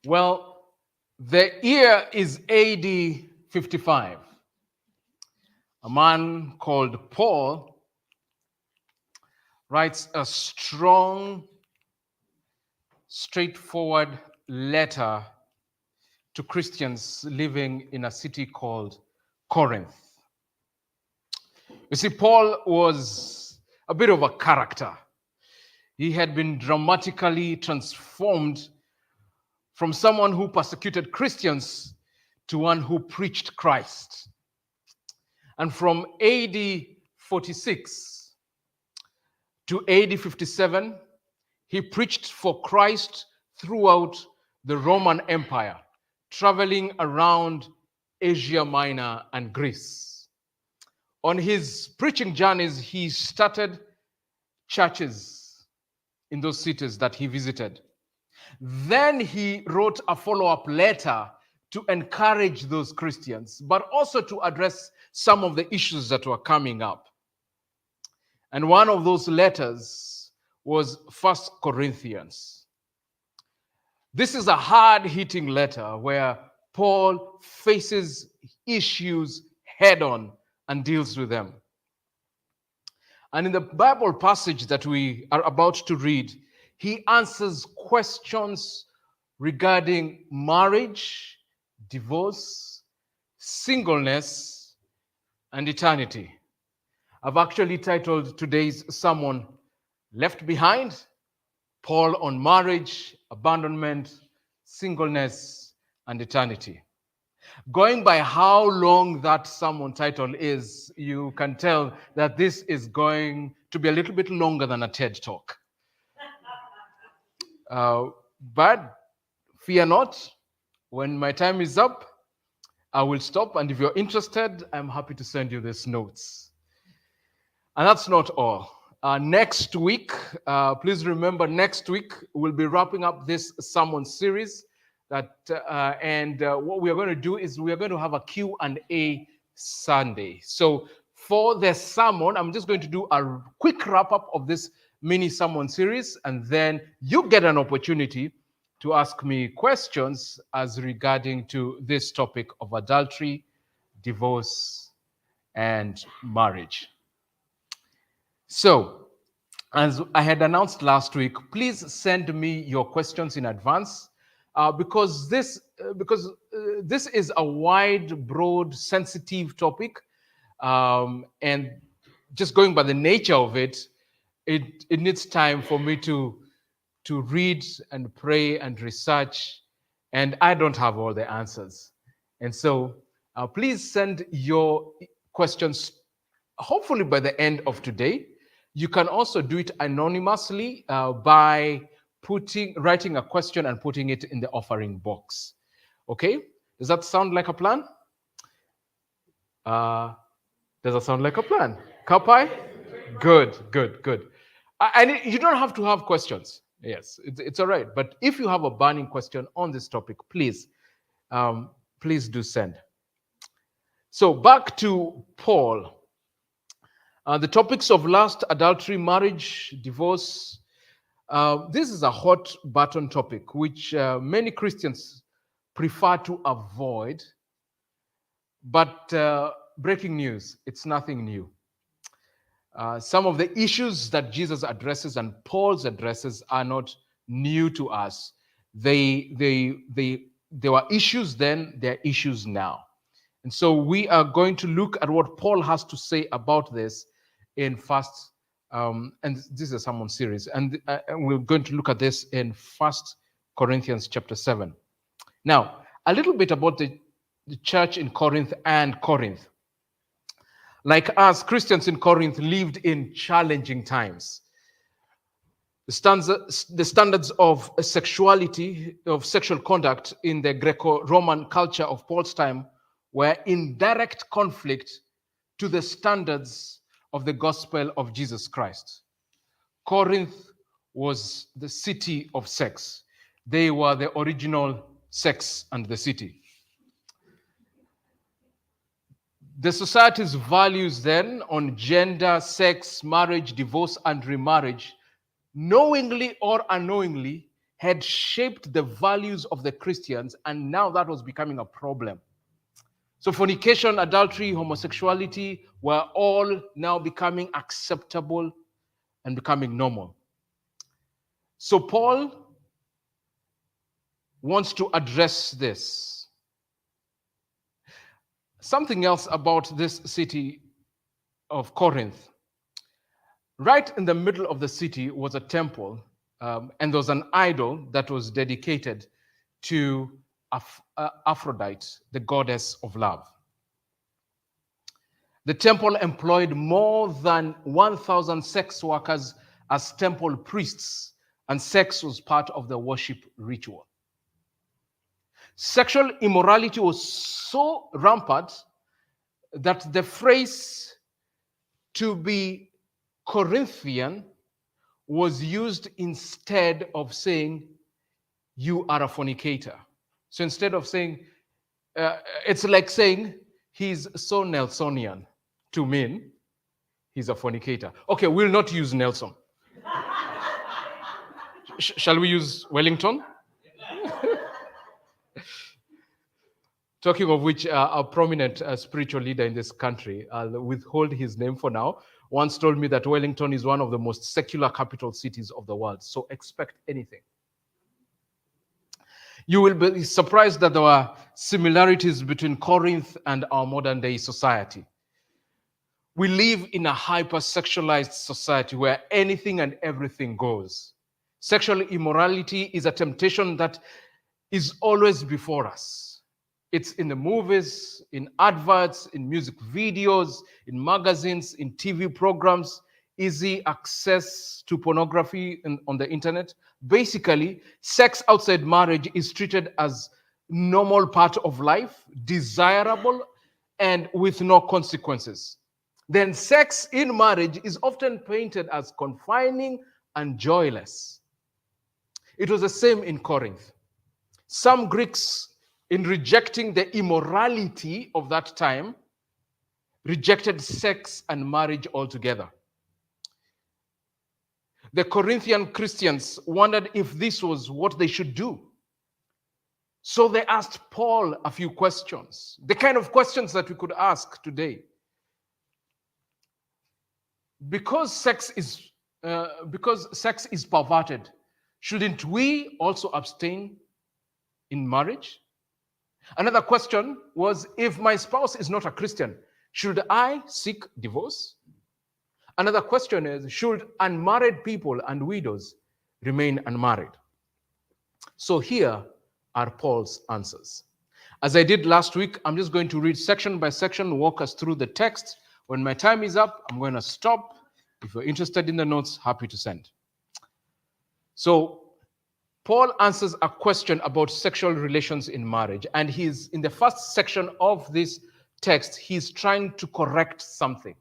Well, the year is AD 55. A man called Paul writes a strong, straightforward letter to Christians living in a city called Corinth. You see, Paul was a bit of a character. He had been dramatically transformed from someone who persecuted Christians to one who preached Christ. And from AD 46 to AD 57, he preached for Christ throughout the Roman Empire, traveling around Asia Minor and Greece. On his preaching journeys, he started churches in those cities that he visited. Then he wrote a follow-up letter to encourage those Christians, but also to address some of the issues that were coming up. And one of those letters was 1 Corinthians. This is a hard-hitting letter where Paul faces issues head-on and deals with them. And in the Bible passage that we are about to read, he answers questions regarding marriage, divorce, singleness, and eternity. I've actually titled today's sermon, Left Behind, Paul on Marriage, Abandonment, Singleness, and Eternity. Going by how long that sermon title is, you can tell that this is going to be a little bit longer than a TED Talk. But fear not, when my time is up, I will stop. And if you're interested, I'm happy to send you these notes. And that's not all. Next week, please remember, next week we'll be wrapping up this sermon series. What we are going to do is we are going to have a Q&A Sunday. So for the sermon, I'm just going to do a quick wrap-up of this mini sermon series, and then you get an opportunity to ask me questions as regarding to this topic of adultery, divorce, and marriage. So, as I had announced last week, please send me your questions in advance because this is a wide, broad, sensitive topic, and just going by the nature of it, it needs time for me to read and pray and research, and I don't have all the answers. And so please send your questions, hopefully by the end of today. You can also do it anonymously by writing a question and putting it in the offering box. Okay? Does that sound like a plan? Does that sound like a plan? Kapai? Good. And you don't have to have questions. Yes, it's all right. But if you have a burning question on this topic, please do send. So back to Paul. The topics of lust, adultery, marriage, divorce. This is a hot button topic which many Christians prefer to avoid. But breaking news, it's nothing new. Some of the issues that Jesus addresses and Paul's addresses are not new to us. They were issues then, they're issues now. And so we are going to look at what Paul has to say about this in and this is a sermon series, and we're going to look at this in 1 Corinthians chapter 7. Now, a little bit about the church in Corinth and Corinth. Like us, Christians in Corinth lived in challenging times. The standards of sexuality, of sexual conduct in the Greco-Roman culture of Paul's time were in direct conflict to the standards of the gospel of Jesus Christ. Corinth was the city of sex. They were the original sex and the city. The society's values then on gender, sex, marriage, divorce, and remarriage, knowingly or unknowingly, had shaped the values of the Christians, and now that was becoming a problem. So fornication, adultery, homosexuality were all now becoming acceptable and becoming normal. So Paul wants to address this. Something else about this city of Corinth. Right in the middle of the city was a temple, and there was an idol that was dedicated to Aphrodite, the goddess of love. The temple employed more than 1,000 sex workers as temple priests, and sex was part of the worship ritual. Sexual immorality was so rampant that the phrase "to be Corinthian" was used instead of saying "you are a fornicator." So instead of saying, it's like saying he's so Nelsonian to mean he's a fornicator. Okay, we'll not use Nelson. Shall we use Wellington? Talking of which, a prominent spiritual leader in this country, I'll withhold his name for now, once told me that Wellington is one of the most secular capital cities of the world. So expect anything. You will be surprised that there are similarities between Corinth and our modern day society. We live in a hyper-sexualized society where anything and everything goes. Sexual immorality is a temptation that is always before us. It's in the movies, in adverts, in music videos, in magazines, in TV programs, easy access to pornography on the internet. Basically, sex outside marriage is treated as normal part of life, desirable, and with no consequences. Then sex in marriage is often painted as confining and joyless. It was the same in Corinth. Some Greeks, in rejecting the immorality of that time, rejected sex and marriage altogether. The Corinthian Christians wondered if this was what they should do. So they asked Paul a few questions, the kind of questions that we could ask today. Because sex is perverted, shouldn't we also abstain in marriage? Another question was, if my spouse is not a Christian, should I seek divorce? Another question is, should unmarried people and widows remain unmarried? So here are Paul's answers. As I did last week, I'm just going to read section by section, walk us through the text. When my time is up, I'm going to stop. If you're interested in the notes, happy to send. So Paul answers a question about sexual relations in marriage. And he's in the first section of this text, he's trying to correct something.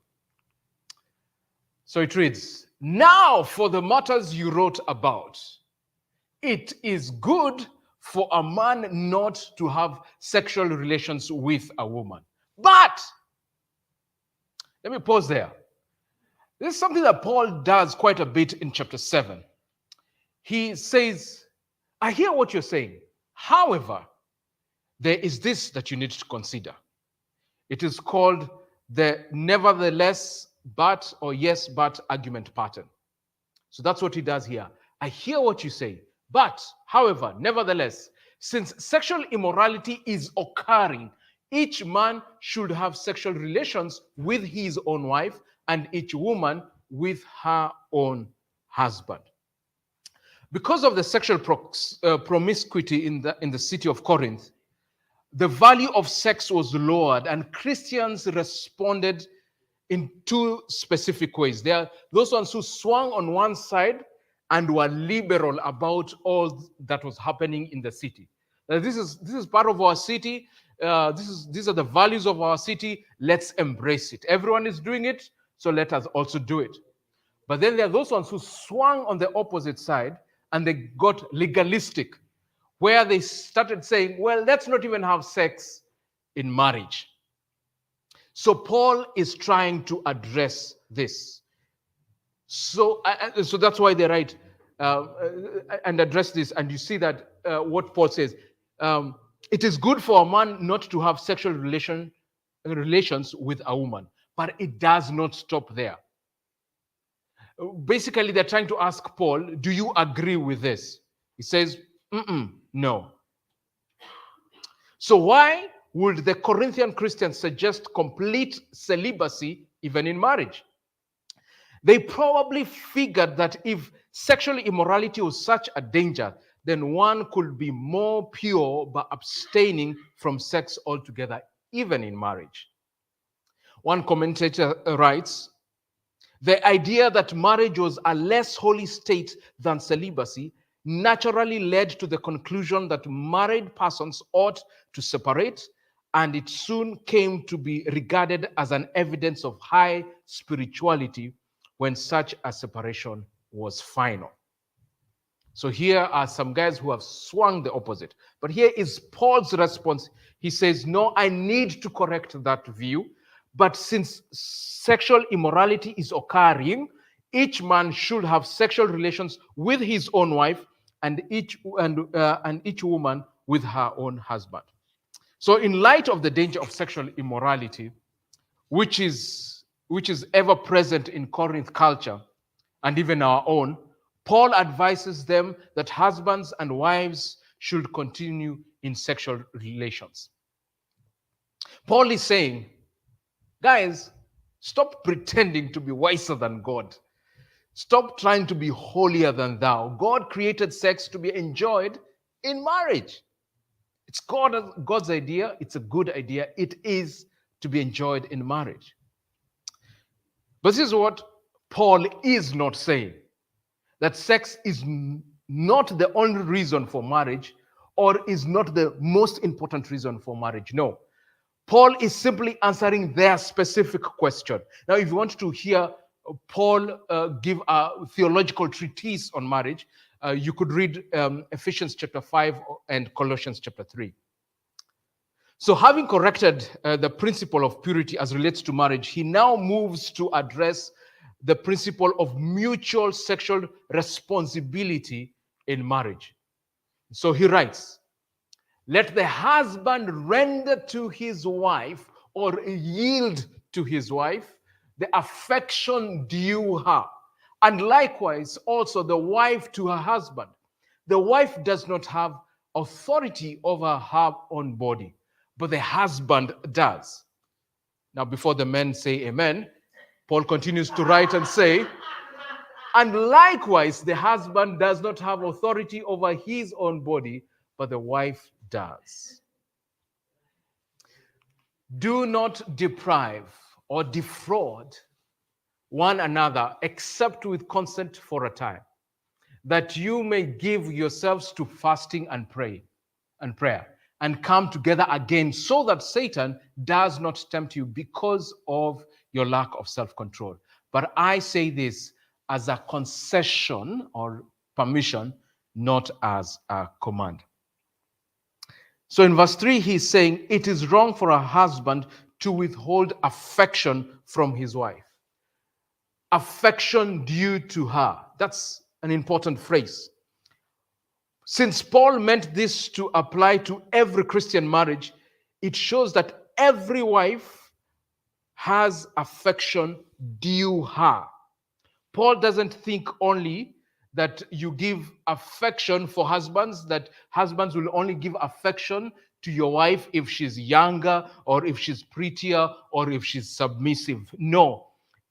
So it reads, "Now for the matters you wrote about, it is good for a man not to have sexual relations with a woman. But," let me pause there. This is something that Paul does quite a bit in chapter 7. He says, "I hear what you're saying. However, there is this that you need to consider." It is called the nevertheless, but, or yes, but argument pattern. So that's what he does here. I hear what you say, but, however, nevertheless, since sexual immorality is occurring, each man should have sexual relations with his own wife and each woman with her own husband. Because of the sexual promiscuity in the city of Corinth, the value of sex was lowered, and Christians responded in two specific ways. There are those ones who swung on one side and were liberal about all that was happening in the city. This is part of our city. These are the values of our city. Let's embrace it. Everyone is doing it, so let us also do it. But then there are those ones who swung on the opposite side, and they got legalistic, where they started saying, well, let's not even have sex in marriage. So Paul is trying to address this. So that's why they write, and address this, and you see that what Paul says, it is good for a man not to have sexual relations with a woman, but it does not stop there. Basically, they're trying to ask Paul, do you agree with this? He says, no. So why would the Corinthian Christians suggest complete celibacy even in marriage? They probably figured that if sexual immorality was such a danger, then one could be more pure by abstaining from sex altogether, even in marriage. One commentator writes, the idea that marriage was a less holy state than celibacy naturally led to the conclusion that married persons ought to separate, and it soon came to be regarded as an evidence of high spirituality when such a separation was final. So here are some guys who have swung the opposite. But here is Paul's response. He says, no, I need to correct that view. But since sexual immorality is occurring, each man should have sexual relations with his own wife, and each woman with her own husband. So in light of the danger of sexual immorality, which is ever present in Corinth culture and even our own, Paul advises them that husbands and wives should continue in sexual relations. Paul is saying, guys, stop pretending to be wiser than God. Stop trying to be holier than thou. God created sex to be enjoyed in marriage. It's God's idea. It's a good idea. It is to be enjoyed in marriage. But this is what Paul is not saying, that sex is not the only reason for marriage or is not the most important reason for marriage. No. Paul is simply answering their specific question. Now, if you want to hear Paul give a theological treatise on marriage, you could read Ephesians chapter 5 and Colossians chapter 3. So having corrected the principle of purity as relates to marriage, he now moves to address the principle of mutual sexual responsibility in marriage. So he writes, let the husband render to his wife or yield to his wife the affection due her, and likewise also the wife to her husband. The wife does not have authority over her own body, but the husband does. Now, before the men say amen, Paul continues to write and say, and likewise the husband does not have authority over his own body, but the wife does. Do not deprive or defraud one another except with consent for a time, that you may give yourselves to fasting and prayer, and come together again, so that Satan does not tempt you because of your lack of self-control. But I say this as a concession or permission, not as a command. So in verse 3, he's saying it is wrong for a husband to withhold affection from his wife. Affection due to her. That's an important phrase. Since Paul meant this to apply to every Christian marriage, it shows that every wife has affection due her. Paul doesn't think only that you give affection for husbands, that husbands will only give affection to your wife if she's younger or if she's prettier or if she's submissive. No.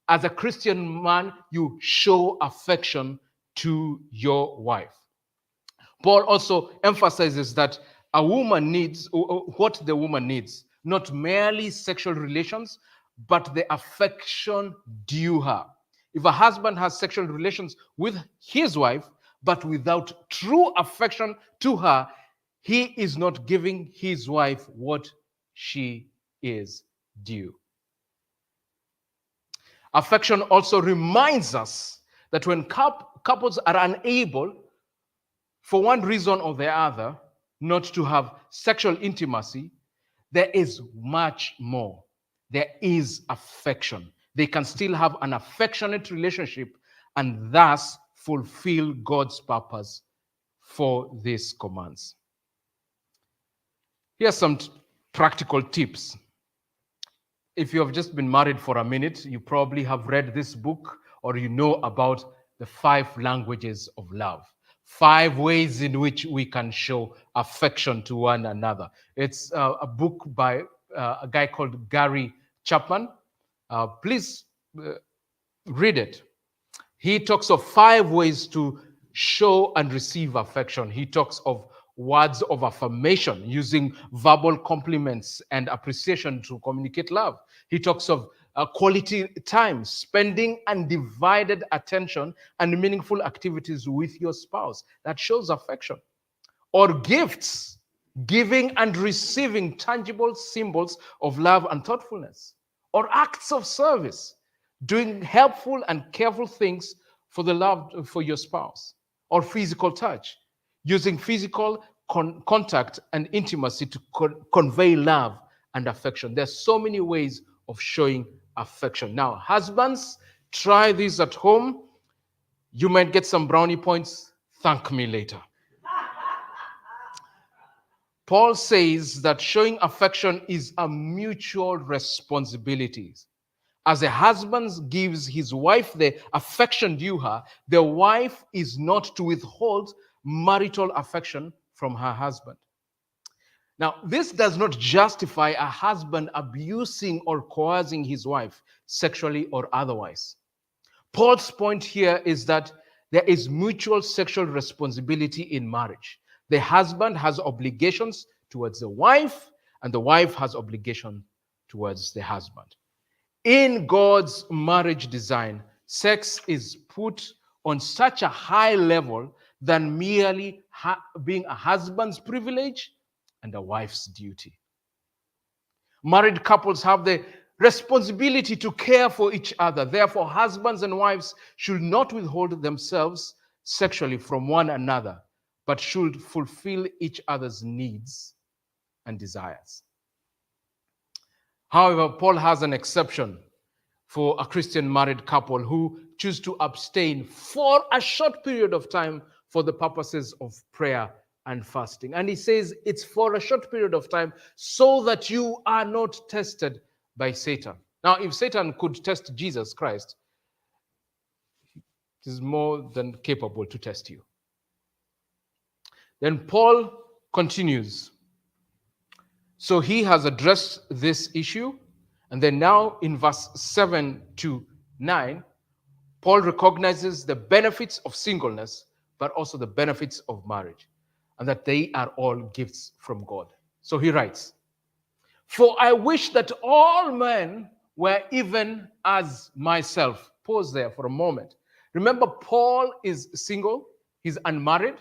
As a Christian man, you show affection to your wife. Paul also emphasizes that a woman needs what the woman needs, not merely sexual relations, but the affection due her. If a husband has sexual relations with his wife, but without true affection to her, he is not giving his wife what she is due. Affection also reminds us that when couples are unable, for one reason or the other, not to have sexual intimacy, there is much more. There is affection. They can still have an affectionate relationship and thus fulfill God's purpose for these commands. Here are some practical tips. If you have just been married for a minute, you probably have read this book or you know about the 5 languages of love. 5 ways in which we can show affection to one another. It's a book by a guy called Gary Chapman. Please read it. He talks of 5 ways to show and receive affection. He talks of words of affirmation, using verbal compliments and appreciation to communicate love. He talks of quality time, spending undivided attention and meaningful activities with your spouse. That shows affection. Or gifts, giving and receiving tangible symbols of love and thoughtfulness. Or acts of service, doing helpful and careful things for the love for your spouse. Or physical touch, using physical contact and intimacy to convey love and affection. There's so many ways of showing affection. Now, husbands, try this at home. You might get some brownie points. Thank me later. Paul says that showing affection is a mutual responsibility. As a husband gives his wife the affection due her, the wife is not to withhold marital affection from her husband. Now, this does not justify a husband abusing or coercing his wife sexually or otherwise. Paul's point here is that there is mutual sexual responsibility in marriage. The husband has obligations towards the wife, and the wife has obligation towards the husband. In God's marriage design, sex is put on such a high level than merely being a husband's privilege and a wife's duty. Married couples have the responsibility to care for each other. Therefore, husbands and wives should not withhold themselves sexually from one another, but should fulfill each other's needs and desires. However, Paul has an exception for a Christian married couple who choose to abstain for a short period of time for the purposes of prayer and fasting. And he says it's for a short period of time so that you are not tested by Satan. Now, if Satan could test Jesus Christ, he is more than capable to test you. Then Paul continues. So he has addressed this issue. And then now in verse 7 to 9, Paul recognizes the benefits of singleness, but also the benefits of marriage, and that they are all gifts from God. So he writes, "For I wish that all men were even as myself." Pause there for a moment. Remember, Paul is single, he's unmarried.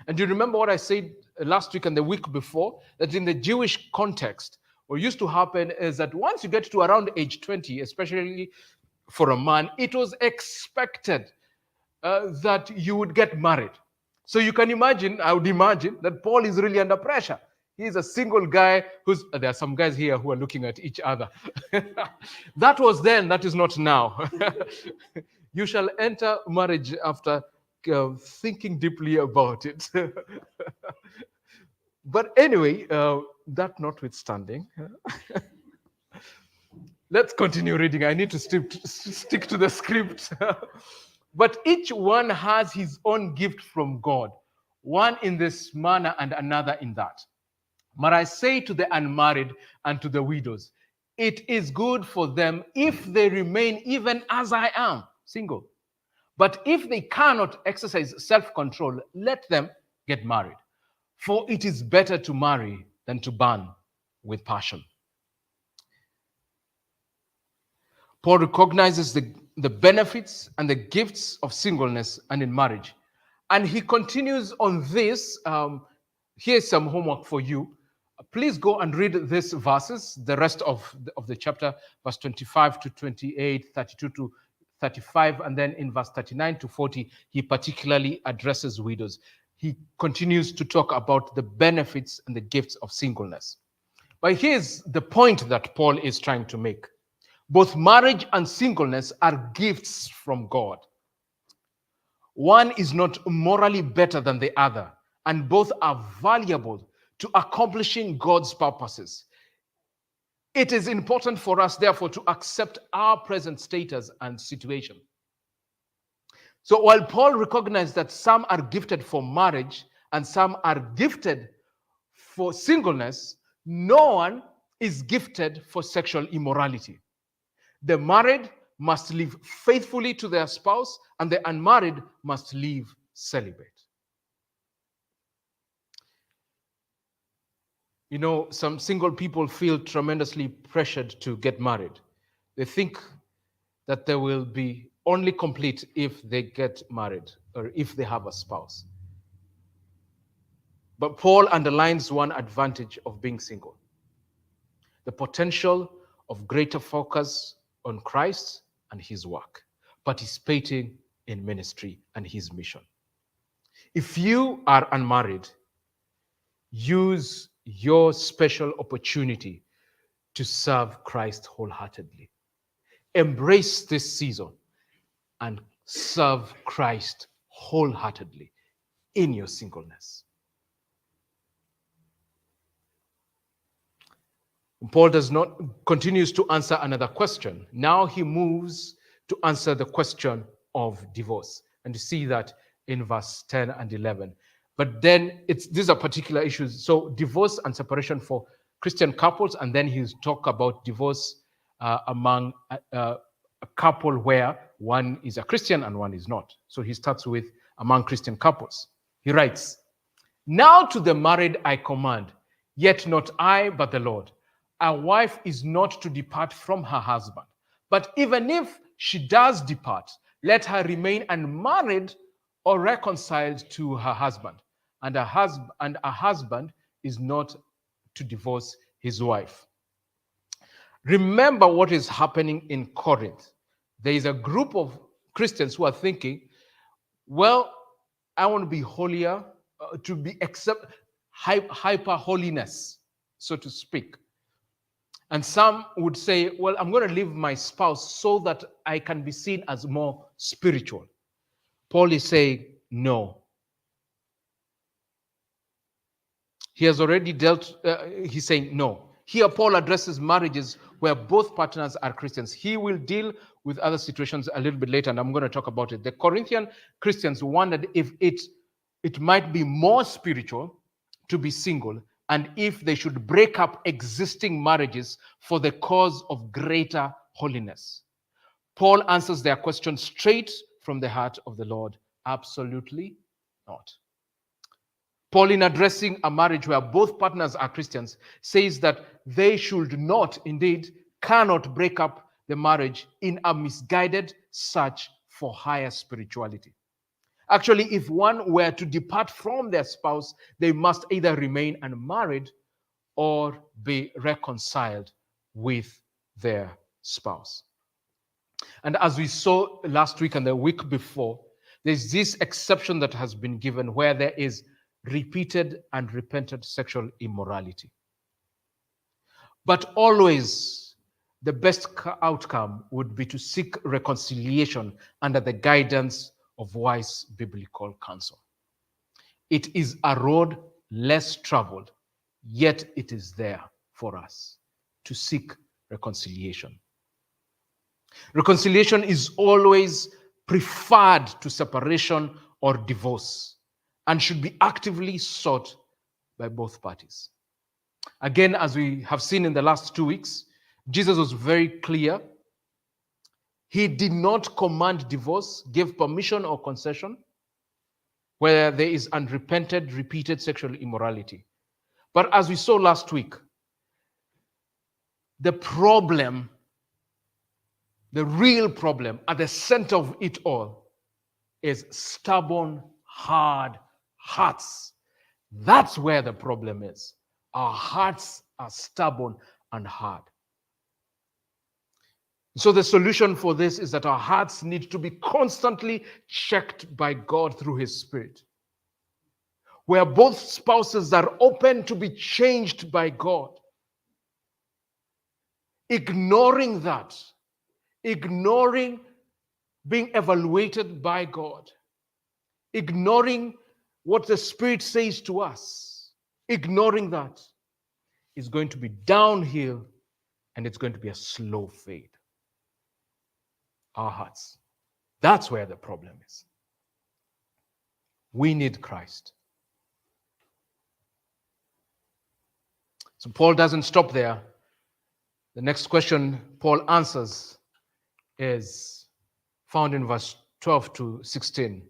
And do you remember what I said last week and the week before? That in the Jewish context, what used to happen is that once you get to around age 20, especially for a man, it was expected that you would get married. So you can imagine, I would imagine, that Paul is really under pressure. He's a single guy there are some guys here who are looking at each other. That was then, that is not now. You shall enter marriage after thinking deeply about it. But anyway, that notwithstanding, let's continue reading. I need to stick to the script. But each one has his own gift from God, one in this manner and another in that. But I say to the unmarried and to the widows, it is good for them if they remain even as I am, single. But if they cannot exercise self-control, let them get married. For it is better to marry than to burn with passion. Paul recognizes the benefits and the gifts of singleness and in marriage. And he continues on this. Here's some homework for you. Please go and read these verses, the rest of the chapter, verse 25 to 28, 32 to 35, and then in verse 39 to 40, he particularly addresses widows. He continues to talk about the benefits and the gifts of singleness. But here's the point that Paul is trying to make. Both marriage and singleness are gifts from God. One is not morally better than the other, and both are valuable to accomplishing God's purposes. It is important for us, therefore, to accept our present status and situation. So while Paul recognized that some are gifted for marriage and some are gifted for singleness, no one is gifted for sexual immorality. The married must live faithfully to their spouse, and the unmarried must live celibate. You know, some single people feel tremendously pressured to get married. They think that they will be only complete if they get married or if they have a spouse. But Paul underlines one advantage of being single: the potential of greater focus on Christ and his work, participating in ministry and his mission. If you are unmarried, use your special opportunity to serve Christ wholeheartedly. Embrace this season and serve Christ wholeheartedly in your singleness. Paul continues to answer another question. Now he moves to answer the question of divorce. And you see that in verse 10 and 11. But then these are particular issues. So divorce and separation for Christian couples, and then he's talk about divorce among a couple where one is a Christian and one is not. So he starts with among Christian couples. He writes, "Now to the married I command, yet not I, but the Lord. A wife is not to depart from her husband. But even if she does depart, let her remain unmarried or reconciled to her husband. And a husband is not to divorce his wife." Remember what is happening in Corinth. There is a group of Christians who are thinking, well, I want to be holier, to be hyper holiness, so to speak. And some would say, well, I'm going to leave my spouse so that I can be seen as more spiritual. Paul is saying, no. He has already he's saying no. Here, Paul addresses marriages where both partners are Christians. He will deal with other situations a little bit later, and I'm going to talk about it. The Corinthian Christians wondered if it might be more spiritual to be single, and if they should break up existing marriages for the cause of greater holiness. Paul answers their question straight from the heart of the Lord. Absolutely not. Paul, in addressing a marriage where both partners are Christians, says that they should not, indeed, cannot break up the marriage in a misguided search for higher spirituality. Actually, if one were to depart from their spouse, they must either remain unmarried or be reconciled with their spouse. And as we saw last week and the week before, there's this exception that has been given where there is repeated and repentant sexual immorality. But always, the best outcome would be to seek reconciliation under the guidance of wise biblical counsel. It is a road less traveled, yet it is there for us to seek reconciliation. Reconciliation is always preferred to separation or divorce and should be actively sought by both parties. Again, as we have seen in the last 2 weeks, Jesus was very clear. He did not command divorce, give permission or concession where there is unrepented, repeated sexual immorality. But as we saw last week, the problem, the real problem at the center of it all is stubborn, hard hearts. That's where the problem is. Our hearts are stubborn and hard. So the solution for this is that our hearts need to be constantly checked by God through His Spirit, where both spouses are open to be changed by God. Ignoring that, ignoring being evaluated by God, ignoring what the Spirit says to us, ignoring that is going to be downhill and it's going to be a slow fade. Our hearts. That's where the problem is. We need Christ. So Paul doesn't stop there. The next question Paul answers is found in verse 12 to 16.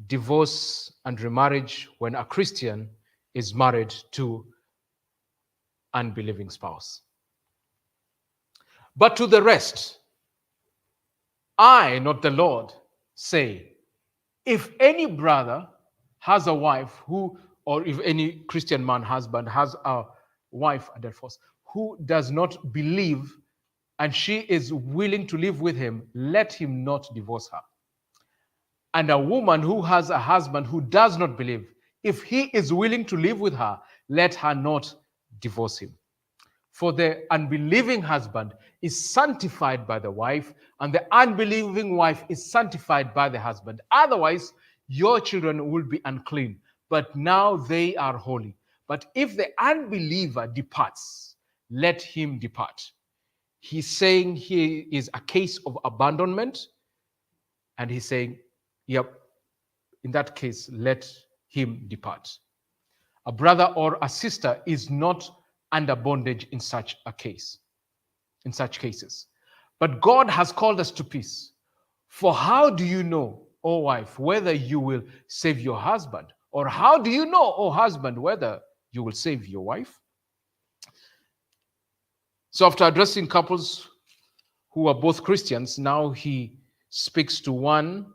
Divorce and remarriage when a Christian is married to an unbelieving spouse. But to the rest, I, not the Lord, say, if any brother has a wife who, or if any Christian man husband has a wife at that force who does not believe and she is willing to live with him, let him not divorce her. And a woman who has a husband who does not believe, if he is willing to live with her, let her not divorce him. For the unbelieving husband is sanctified by the wife, and the unbelieving wife is sanctified by the husband. Otherwise, your children will be unclean, but now they are holy. But if the unbeliever departs, let him depart. He's saying here is a case of abandonment, and he's saying, yep, in that case, let him depart. A brother or a sister is not under bondage in such a case, in such cases. But God has called us to peace. For how do you know, O wife, whether you will save your husband? Or how do you know, O husband, whether you will save your wife? So after addressing couples who are both Christians, now he speaks to one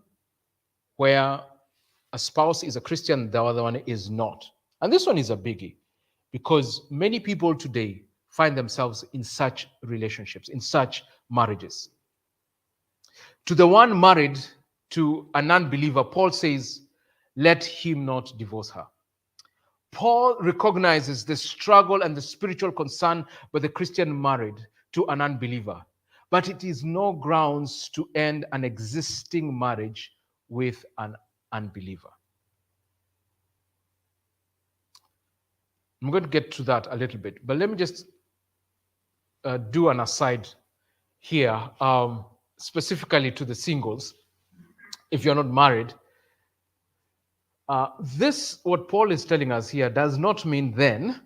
where a spouse is a Christian, the other one is not. And this one is a biggie because many people today find themselves in such relationships, in such marriages. To the one married to an unbeliever, Paul says, let him not divorce her. Paul recognizes the struggle and the spiritual concern by the Christian married to an unbeliever, but it is no grounds to end an existing marriage with an unbeliever. I'm going to get to that a little bit, but let me just do an aside here, specifically to the singles. If you're not married, what Paul is telling us here does not mean then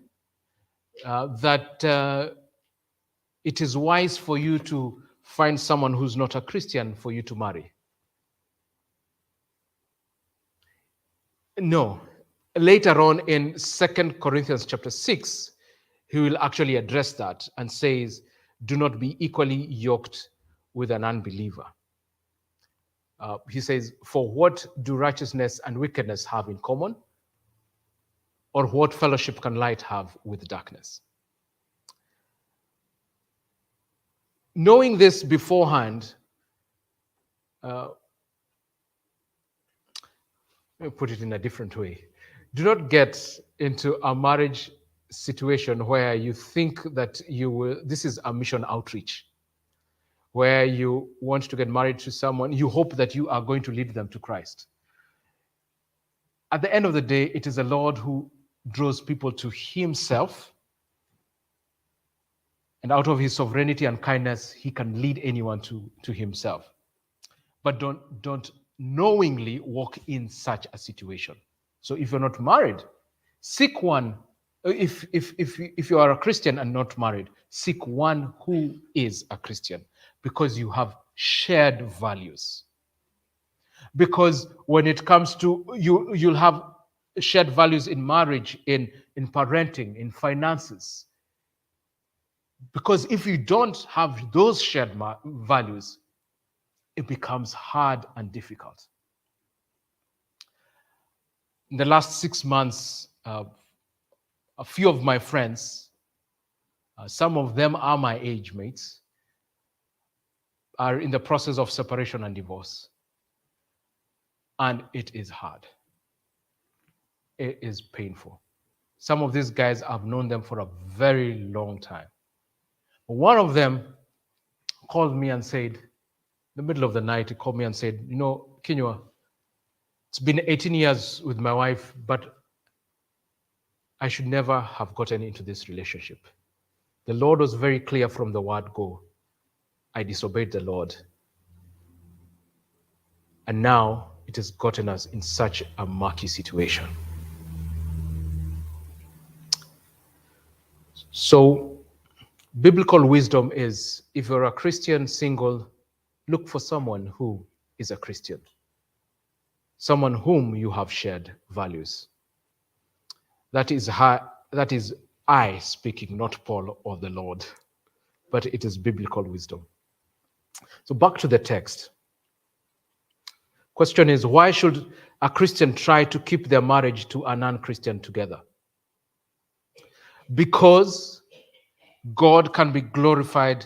that it is wise for you to find someone who's not a Christian for you to marry. No. Later on in 2 Corinthians chapter 6, he will actually address that and says, do not be equally yoked with an unbeliever. He says, for what do righteousness and wickedness have in common? Or what fellowship can light have with darkness? Knowing this beforehand, let me put it in a different way. Do not get into a marriage situation where you think that this is a mission outreach, where you want to get married to someone, you hope that you are going to lead them to Christ. At the end of the day, it is the Lord who draws people to himself, and out of his sovereignty and kindness, he can lead anyone to himself. But don't knowingly walk in such a situation. So if you're not married, seek one. If you are a Christian and not married, seek one who is a Christian, because you have shared values. Because when it comes to you'll have shared values in marriage, in parenting, in finances. Because if you don't have those shared values, it becomes hard and difficult. In the last 6 months, a few of my friends, some of them are my age mates, are in the process of separation and divorce. And it is hard. It is painful. Some of these guys, I've known them for a very long time. One of them called me and said, in the middle of the night, he called me and said, Kinyua, It's been 18 years with my wife, but I should never have gotten into this relationship. The Lord was very clear from the word go. I disobeyed the Lord. And now it has gotten us in such a murky situation. So, biblical wisdom is if you're a Christian single, look for someone who is a Christian, someone whom you have shared values. That is I speaking, not Paul or the Lord, but it is biblical wisdom. So back to the text. Question is, why should a Christian try to keep their marriage to a non-Christian together? Because God can be glorified.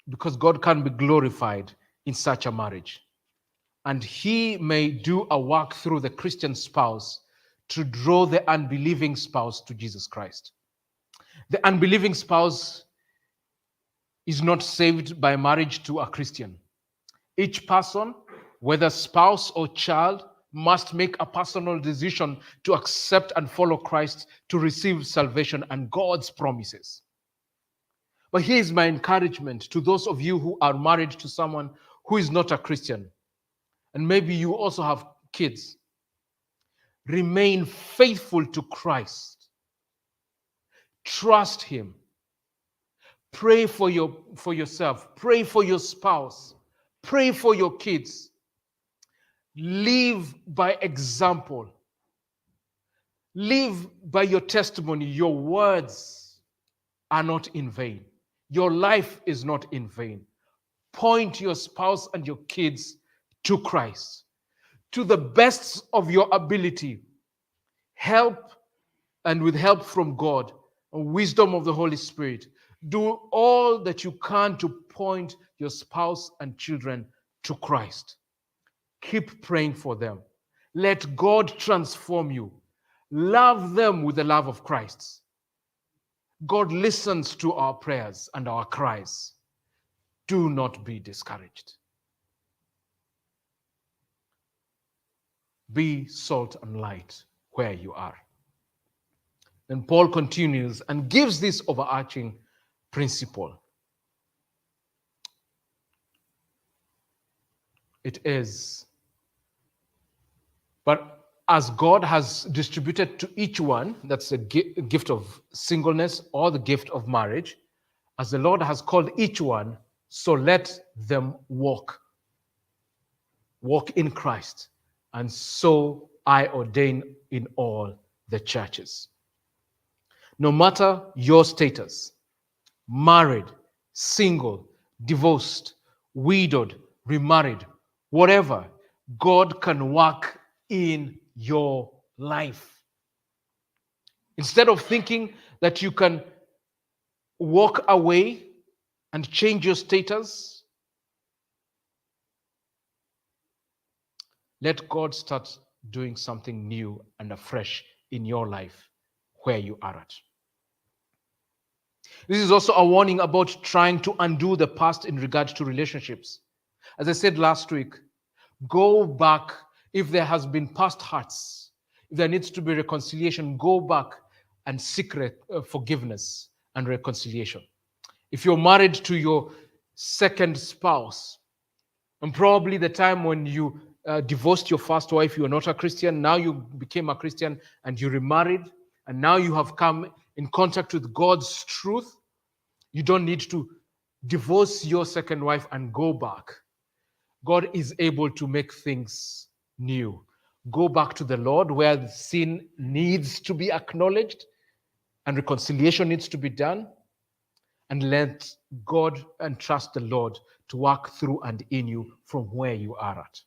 Because God can be glorified in such a marriage. And he may do a work through the Christian spouse to draw the unbelieving spouse to Jesus Christ. The unbelieving spouse is not saved by marriage to a Christian. Each person, whether spouse or child, must make a personal decision to accept and follow Christ to receive salvation and God's promises. But here is my encouragement to those of you who are married to someone who is not a Christian, and maybe you also have kids. Remain faithful to Christ. Trust him. Pray for yourself. Pray for your spouse. Pray for your kids. Live by example. Live by your testimony. Your words are not in vain. Your life is not in vain. Point your spouse and your kids to Christ. To the best of your ability, help, and with help from God and wisdom of the Holy Spirit, do all that you can to point your spouse and children to Christ. Keep praying for them. Let God transform you. Love them with the love of Christ. God listens to our prayers and our cries. Do not be discouraged. Be salt and light where you are. Then Paul continues and gives this overarching principle. It is, but as God has distributed to each one, that's the gift of singleness or the gift of marriage, as the Lord has called each one, so let them walk in Christ. And so I ordain in all the churches. No matter your status, married, single, divorced, widowed, remarried, whatever, God can work in your life. Instead of thinking that you can walk away and change your status, let God start doing something new and afresh in your life where you are at. This is also a warning about trying to undo the past in regard to relationships. As I said last week, go back if there has been past hurts. If there needs to be reconciliation, go back and seek forgiveness and reconciliation. If you're married to your second spouse, and probably the time when you divorced your first wife, you were not a Christian, now you became a Christian and you remarried, and now you have come in contact with God's truth, you don't need to divorce your second wife and go back. God is able to make things new. Go back to the Lord where sin needs to be acknowledged and reconciliation needs to be done, and let God and trust the Lord to work through and in you from where you are at.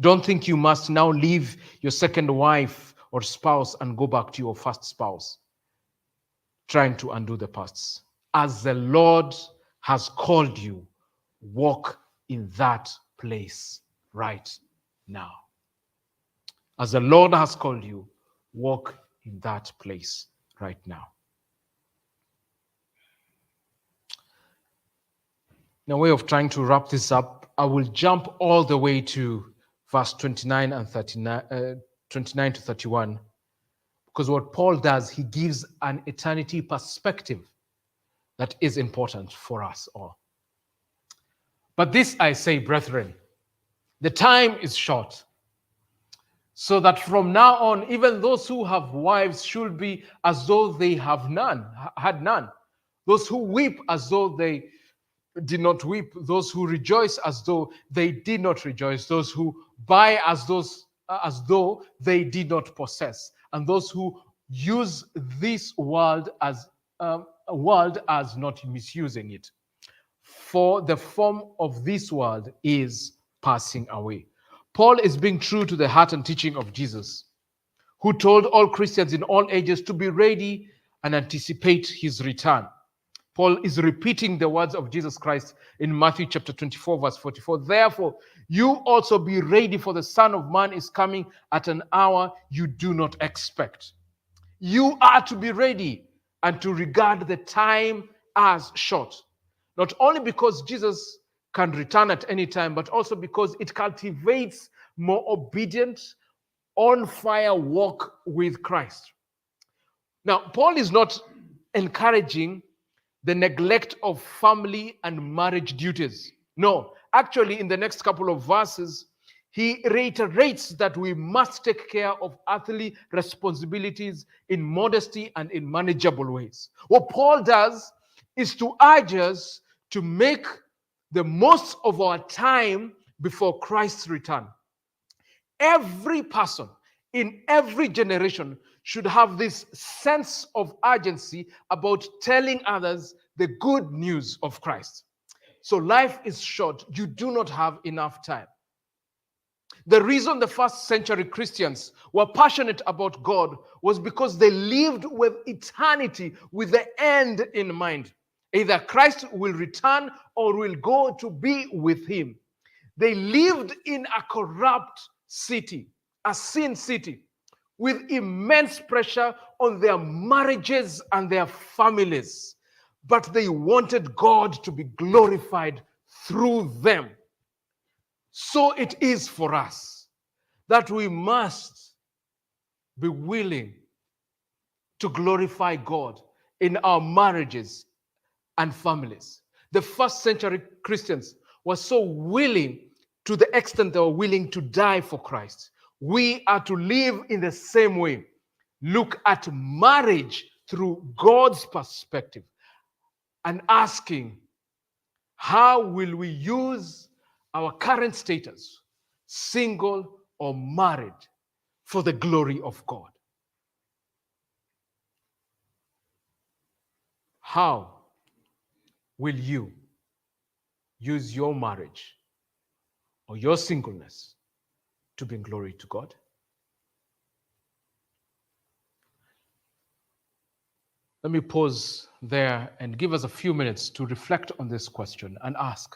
Don't think you must now leave your second wife or spouse and go back to your first spouse, trying to undo the past. As the Lord has called you, walk in that place right now. As the Lord has called you, walk in that place right now. In a way of trying to wrap this up, I will jump all the way to verse 29 and 39, 29 to 31. Because what Paul does, he gives an eternity perspective that is important for us all. But this I say, brethren, the time is short, so that from now on, even those who have wives should be as though they have had none. Those who weep as though they did not weep. Those who rejoice as though they did not rejoice. Those who buy as though they did not possess. And those who use this world as not misusing it. For the form of this world is passing away. Paul is being true to the heart and teaching of Jesus, who told all Christians in all ages to be ready and anticipate his return. Paul is repeating the words of Jesus Christ in Matthew chapter 24, verse 44. Therefore, you also be ready, for the Son of Man is coming at an hour you do not expect. You are to be ready and to regard the time as short. Not only because Jesus can return at any time, but also because it cultivates more obedient, on-fire walk with Christ. Now, Paul is not encouraging the neglect of family and marriage duties. No, actually, in the next couple of verses, he reiterates that we must take care of earthly responsibilities in modesty and in manageable ways. What Paul does is to urge us to make the most of our time before Christ's return. Every person in every generation should have this sense of urgency about telling others the good news of Christ. So life is short. You do not have enough time. The reason the first century Christians were passionate about God was because they lived with eternity, with the end in mind. Either Christ will return or will go to be with him. They lived in a corrupt city, a sin city, with immense pressure on their marriages and their families. But they wanted God to be glorified through them. So it is for us that we must be willing to glorify God in our marriages and families. The first century Christians were so willing to the extent they were willing to die for Christ. We are to live in the same way. Look at marriage through God's perspective and asking, how will we use our current status, single or married, for the glory of God? How will you use your marriage or your singleness to bring glory to God? Let me pause there and give us a few minutes to reflect on this question and ask,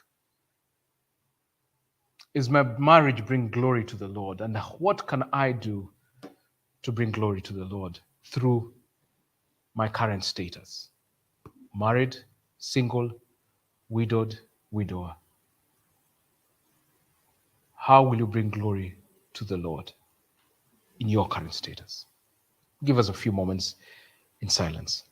is my marriage bring glory to the Lord? And what can I do to bring glory to the Lord through my current status? Married, single, widowed, widower. How will you bring glory to the Lord in your current status? Give us a few moments in silence.